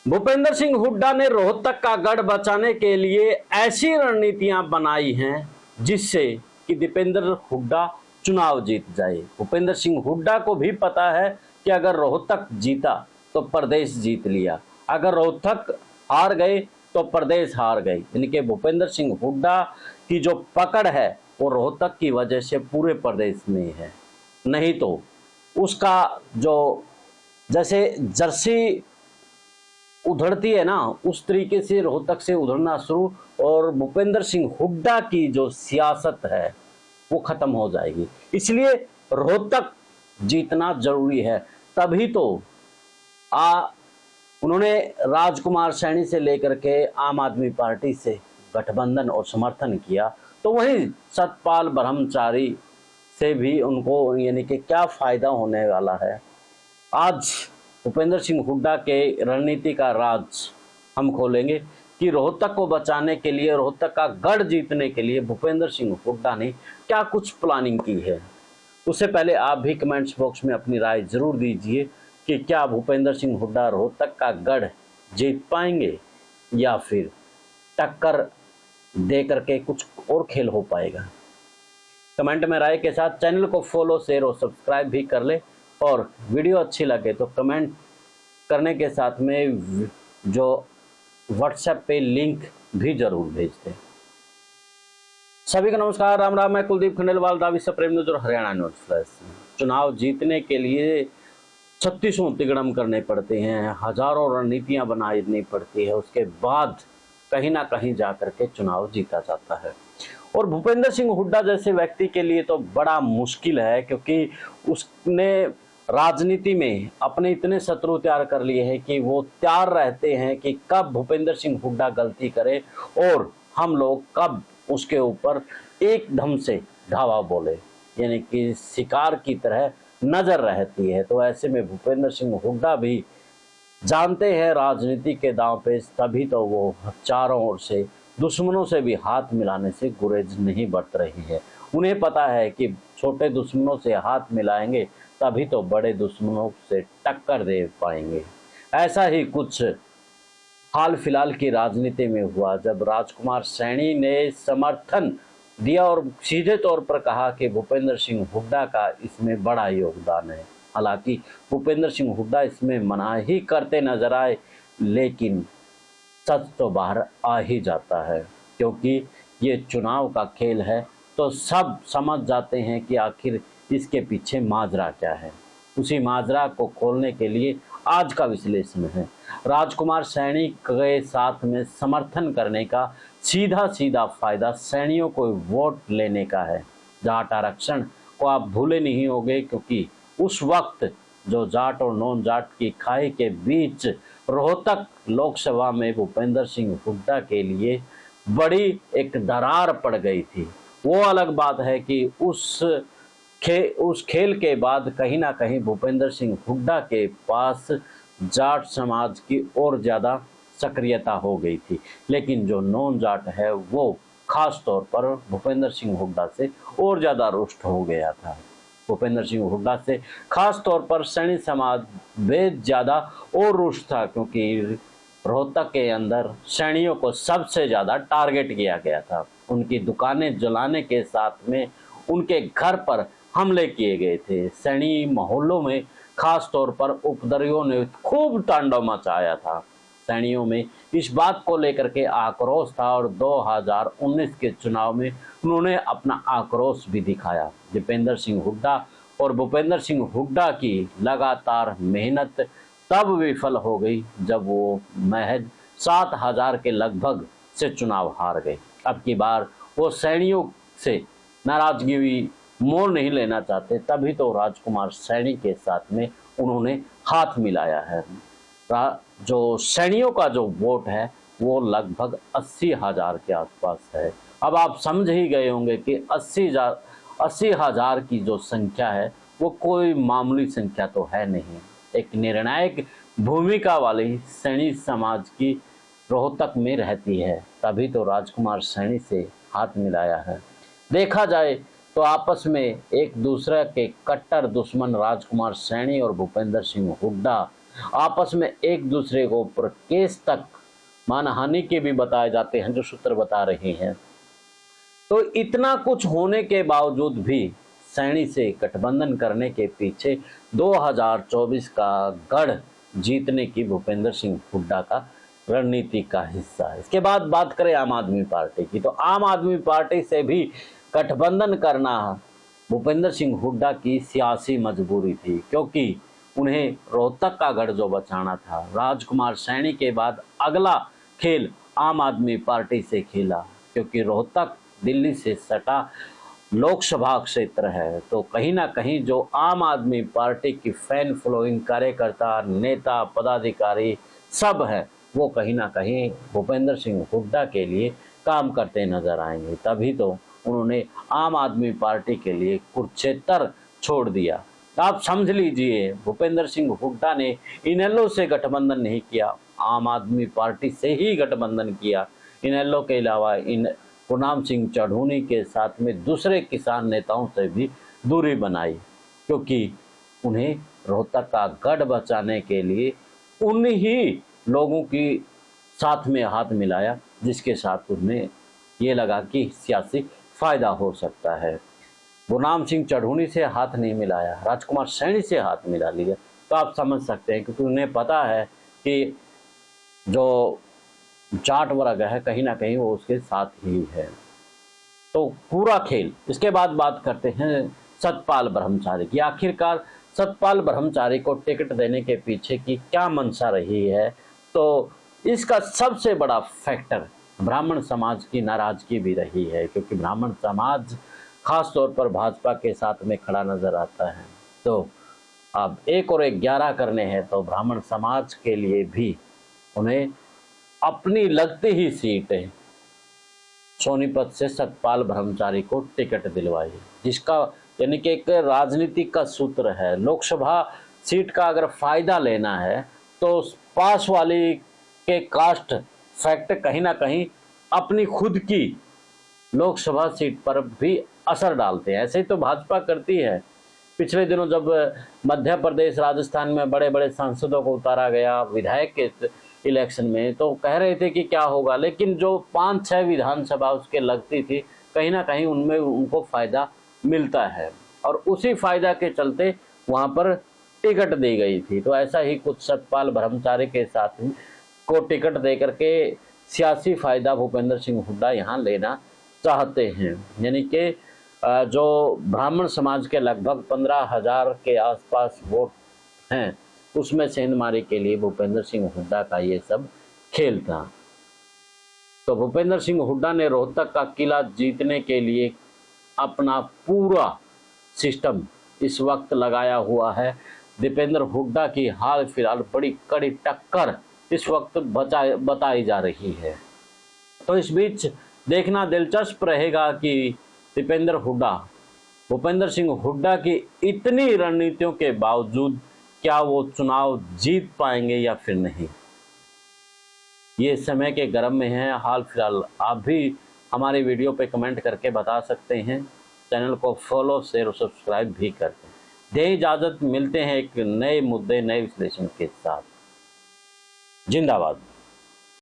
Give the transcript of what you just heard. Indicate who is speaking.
Speaker 1: भूपेंद्र सिंह हुड्डा ने रोहतक का गढ़ बचाने के लिए ऐसी रणनीतियां बनाई हैं जिससे कि दीपेंद्र हुड्डा चुनाव जीत जाए। भूपेंद्र सिंह हुड्डा को भी पता है कि अगर रोहतक जीता तो प्रदेश जीत लिया, अगर रोहतक हार गए तो प्रदेश हार गए। यानी कि भूपेंद्र सिंह हुड्डा की जो पकड़ है वो रोहतक की वजह से पूरे प्रदेश में है। नहीं तो उसका जो जैसे जर्सी उधड़ती है ना, उस तरीके से रोहतक से उधड़ना शुरू, और भूपेंद्र सिंह हुड्डा की जो सियासत है वो खत्म हो जाएगी। इसलिए रोहतक जीतना जरूरी है। तभी तो उन्होंने राजकुमार सैनी से लेकर के आम आदमी पार्टी से गठबंधन और समर्थन किया। तो वहीं सतपाल ब्रह्मचारी से भी उनको यानी कि क्या फायदा होने वाला है। आज भूपेंद्र सिंह हुड्डा के रणनीति का राज हम खोलेंगे कि रोहतक को बचाने के लिए, रोहतक का गढ़ जीतने के लिए भूपेंद्र सिंह हुड्डा ने क्या कुछ प्लानिंग की है। उससे पहले आप भी कमेंट्स बॉक्स में अपनी राय जरूर दीजिए कि क्या भूपेंद्र सिंह हुड्डा रोहतक का गढ़ जीत पाएंगे या फिर टक्कर दे करके कुछ और खेल हो पाएगा। कमेंट में राय के साथ चैनल को फॉलो, शेयर और सब्सक्राइब भी कर ले, और वीडियो अच्छी लगे तो कमेंट करने के साथ में जो व्हाट्सएप पे लिंक भी जरूर भेज दें। सभी को नमस्कार, राम राम। मैं कुलदीप खंडेलवाल, दावी से प्रेम न्यूज और हरियाणा न्यूज फ्लैश। चुनाव जीतने के लिए 36 तिगड़म करने पड़ते हैं, हजारों रणनीतियां बनानी पड़ती है, उसके बाद कहीं ना कहीं जाकर के चुनाव जीता जाता है। और भूपेंद्र सिंह हुड्डा जैसे व्यक्ति के लिए तो बड़ा मुश्किल है, क्योंकि उसने राजनीति में अपने इतने शत्रु तैयार कर लिए हैं कि वो तैयार रहते हैं कि कब भूपेंद्र सिंह हुड्डा गलती करे और हम लोग कब उसके ऊपर एकदम से धावा बोले, यानी कि शिकार की तरह नजर रहती है। तो ऐसे में भूपेंद्र सिंह हुड्डा भी जानते हैं राजनीति के दांव पे, तभी तो वो चारों ओर से दुश्मनों से भी हाथ मिलाने से गुरेज नहीं बरत रही है। उन्हें पता है कि छोटे दुश्मनों से हाथ मिलाएंगे तभी तो बड़े दुश्मनों से टक्कर दे पाएंगे। ऐसा ही कुछ हाल फिलहाल की राजनीति में हुआ, जब राजकुमार सैनी ने समर्थन दिया और सीधे तौर पर कहा कि भूपेंद्र सिंह हुड्डा का इसमें बड़ा योगदान है। हालांकि भूपेंद्र सिंह हुड्डा इसमें मना ही करते नजर आए, लेकिन सच तो बाहर आ ही जाता है, क्योंकि ये चुनाव का खेल है। तो सब समझ जाते हैं कि आखिर इसके पीछे माजरा क्या है। उसी माजरा को खोलने के लिए आज का विश्लेषण है। राजकुमार सैनी के साथ में समर्थन करने का सीधा सीधा फायदा सैनियों को वोट लेने का है। जाट आरक्षण को आप भूले नहीं होंगे, क्योंकि उस वक्त जो जाट और नॉन जाट की खाई के बीच रोहतक लोकसभा में भूपेंद्र सिंह हुड्डा के लिए बड़ी एक दरार पड़ गई थी। वो अलग बात है कि उस खेल के बाद कहीं ना कहीं भूपेंद्र सिंह हुड्डा के पास जाट समाज की और ज़्यादा सक्रियता हो गई थी, लेकिन जो नॉन जाट है वो खास तौर पर भूपेंद्र सिंह हुड्डा से और ज़्यादा रुष्ट हो गया था। भूपेंद्र सिंह हुड्डा से खास तौर पर सैनी समाज बेहद ज़्यादा और रुष्ट था, क्योंकि रोहतक के अंदर सैनियों को सबसे ज़्यादा टारगेट किया गया था। उनकी दुकानें जलाने के साथ में उनके घर पर हमले किए गए थे। सैनी मोहल्लों में खास तौर पर उपद्रवियों ने खूब तांडव मचाया था। सैनियों में इस बात को लेकर के आक्रोश था और 2019 के चुनाव में उन्होंने अपना आक्रोश भी दिखाया। दीपेंद्र सिंह हुड्डा और भूपेंद्र सिंह हुड्डा की लगातार मेहनत तब विफल हो गई जब वो महज 7,000 के लगभग से चुनाव हार गए। अब की बार वो सैनियों से नाराजगी मोल नहीं लेना चाहते, तभी तो राजकुमार सैनी के साथ में उन्होंने हाथ मिलाया है। जो सैनियों का जो वोट है वो लगभग 80,000 के आसपास है। अब आप समझ ही गए होंगे कि 80,000 की जो संख्या है वो कोई मामूली संख्या तो है नहीं। एक निर्णायक भूमिका वाली सैनी समाज की रोहतक में रहती है, तभी तो राजकुमार सैनी से हाथ मिलाया है। देखा जाए तो आपस में एक दूसरे के कट्टर दुश्मन राजकुमार सैनी और भूपेंद्र सिंह हुड्डा आपस में एक दूसरे को ऊपर केस तक मानहानि के भी बताए जाते हैं जो सूत्र बता रहे हैं। तो इतना कुछ होने के बावजूद भी सैनी से गठबंधन करने के पीछे 2024 का गढ़ जीतने की भूपेंद्र सिंह हुड्डा का रणनीति का हिस्सा है। इसके बाद बात करें आम आदमी पार्टी की, तो आम आदमी पार्टी से भी गठबंधन करना भूपेंद्र सिंह हुड्डा की सियासी मजबूरी थी, क्योंकि उन्हें रोहतक का गढ़ जो बचाना था। राजकुमार सैनी के बाद अगला खेल आम आदमी पार्टी से खेला, क्योंकि रोहतक दिल्ली से सटा लोकसभा क्षेत्र है। तो कहीं ना कहीं जो आम आदमी पार्टी की फैन फॉलोइंग, कार्यकर्ता, नेता, पदाधिकारी सब है, वो कहीं ना कहीं भूपेंद्र सिंह हुड्डा के लिए काम करते नजर आएंगे। तभी तो उन्होंने आम आदमी पार्टी के लिए कुरुक्षेत्र छोड़ दिया। आप समझ लीजिए, भूपेंद्र सिंह हुड्डा ने इनेलो से गठबंधन नहीं किया, आम आदमी पार्टी से ही गठबंधन किया। इनेलो के अलावा गुरनाम सिंह चढ़ूनी के साथ में दूसरे किसान नेताओं से भी दूरी बनाई, क्योंकि उन्हें रोहतक का गढ़ बचाने के लिए उन्हीं लोगों की साथ में हाथ मिलाया जिसके साथ उन्हें ये लगा कि सियासी फायदा हो सकता है। गुरनाम सिंह चढ़ूनी से हाथ नहीं मिलाया, राजकुमार सैनी से हाथ मिला लिया। तो आप समझ सकते हैं, क्योंकि उन्हें पता है कि जो जाट वर्ग है कहीं ना कहीं वो उसके साथ ही है। तो पूरा खेल। इसके बाद बात करते हैं सतपाल ब्रह्मचारी की। आखिरकार सतपाल ब्रह्मचारी को टिकट देने के पीछे की क्या मंशा रही है, तो इसका सबसे बड़ा फैक्टर ब्राह्मण समाज की नाराजगी भी रही है, क्योंकि ब्राह्मण समाज खास तौर पर भाजपा के साथ में खड़ा नजर आता है। तो अब 1 और 11 करने हैं, तो ब्राह्मण समाज के लिए भी उन्हें अपनी लगती ही सीट है सोनीपत से सतपाल ब्रह्मचारी को टिकट दिलवाई, जिसका यानी कि एक राजनीतिक का सूत्र है। लोकसभा सीट का अगर फायदा लेना है तो पास वाली के कास्ट फैक्ट कहीं ना कहीं अपनी खुद की लोकसभा सीट पर भी असर डालते हैं। ऐसे ही तो भाजपा करती है। पिछले दिनों जब मध्य प्रदेश, राजस्थान में बड़े बड़े सांसदों को उतारा गया विधायक के इलेक्शन में, तो कह रहे थे कि क्या होगा, लेकिन जो 5-6 विधानसभा उसके लगती थी, कहीं ना कहीं उनमें उनको फायदा मिलता है, और उसी फायदा के चलते वहां पर टिकट दी गई थी। तो ऐसा ही कुछ सतपाल ब्रह्मचारी के साथ को टिकट दे करके सियासी फायदा भूपेंद्र सिंह हुड्डा यहाँ लेना चाहते हैं। यानी कि जो ब्राह्मण समाज के लगभग 15,000 के आसपास वोट हैं, उसमें सेंधमारी के लिए भूपेंद्र सिंह हुड्डा का ये सब खेल था। तो भूपेंद्र सिंह हुड्डा ने रोहतक का किला जीतने के लिए अपना पूरा सिस्टम इस वक्त लगाया हुआ है। दीपेंद्र हुड्डा की हाल फिलहाल बड़ी कड़ी टक्कर इस वक्त बताई जा रही है। तो इस बीच देखना दिलचस्प रहेगा कि दीपेंद्र हुड्डा, भूपेंद्र सिंह हुड्डा की इतनी रणनीतियों के बावजूद क्या वो चुनाव जीत पाएंगे या फिर नहीं। ये समय के गर्म में है हाल फिलहाल। आप भी हमारे वीडियो पे कमेंट करके बता सकते हैं। चैनल को फॉलो, शेयर और सब्सक्राइब भी कर दें। दें इजाज़त, मिलते हैं एक नए मुद्दे, नए विश्लेषण के साथ। जिंदाबाद।